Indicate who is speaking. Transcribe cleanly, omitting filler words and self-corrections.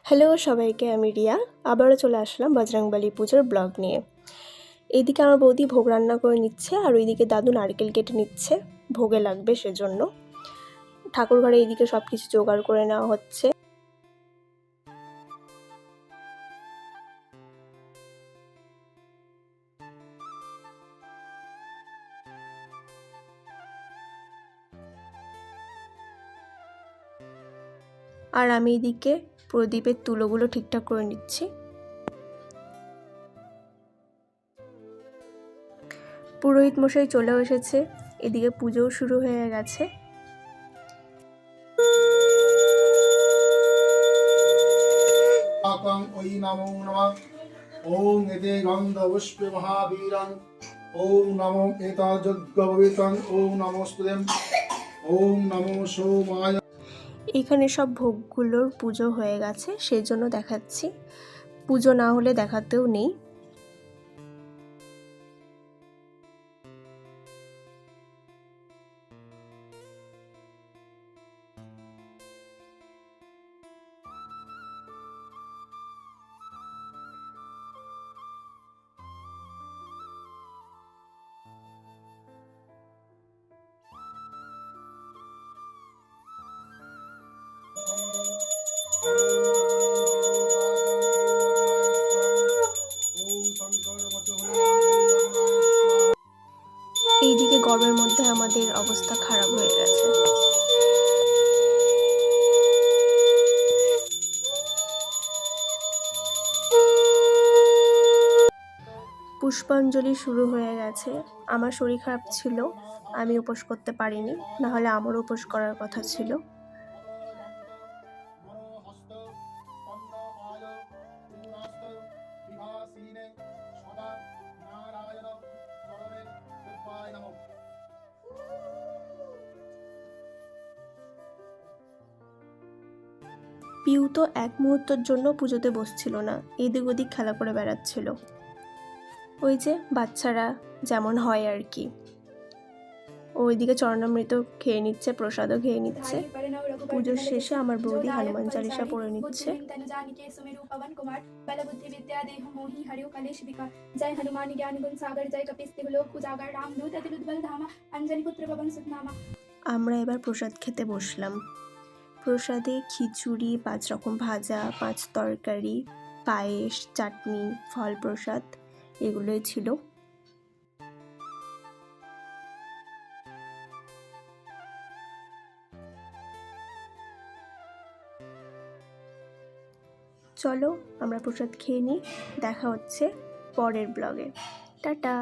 Speaker 1: Hello সবাইকে, আমি রিয়া। আবারও চলে আসলাম বজরংবলী পুজোর ব্লগ নিয়ে। এইদিকে আমার বৌদি ভোগ রান্না করে নিচ্ছে, আর ওইদিকে দাদু নারকেল কেটে নিচ্ছে, ভোগে লাগবে সেজন্য। ঠাকুর ঘরে এইদিকে সব কিছু জোগাড় করে নেওয়া হচ্ছে। আর আমি এইদিকে প্রদীপের তুলোগুলো ঠিকঠাক করে নিচ্ছি। পুরোহিত মশাই চলেও এসেছে, এদিকে পুজোও শুরু হয়ে গেছে।
Speaker 2: ওই নমো নমঃ। ওম এতে গন্ধপুষ্পে মহাবীরং। ওম নমো এতযজ্ঞভবিতং। ওম নমস্তুদেম। ওম নমো সোমায়।
Speaker 1: এখানে সব ভোগগুলোর পুজো হয়ে গেছে, সেই জন্য দেখাচ্ছি। পুজো না হলে দেখাতেও নেই। এইদিকে গরমের মধ্যে আমাদের অবস্থা খারাপ হয়ে গেছে। পুষ্পাঞ্জলি শুরু হয়ে গেছে। আমার শরীর খারাপ ছিল, আমি উপোস করতে পারিনি, নাহলে আমারও উপোস করার কথা ছিল। পিউ তো এক মুহূর্তের জন্য পুজোতে বসছিল না, এদিক ওদিক খেলা করে বেড়াচ্ছিল। ওই যে বাচ্চারা যেমন হয় আর কি। ওইদিকে চরণামৃত খেয়ে নিচ্ছে, প্রসাদও খেয়ে নিচ্ছে। পুজোর শেষে আমার বৌদি হনুমান চালিসা পড়ে নিচ্ছে।
Speaker 3: जय हनुमान ज्ञान गुण सागर जय कपिस्ति लोक उजागर राम दूत अति उद्बल धामा अंजनी पुत्र पवन सुत नामा।
Speaker 1: আমরা এবার প্রসাদ খেতে বসলাম। প্রসাদে খিচুড়ি, 5 রকম ভাজা, 5 তরকারি, পায়েস, চাটনি, ফল প্রসাদ এগুলোই ছিল। চলো আমরা প্রসাদ খেয়ে নিই, দেখা হচ্ছে পরের ব্লগে। টাটা।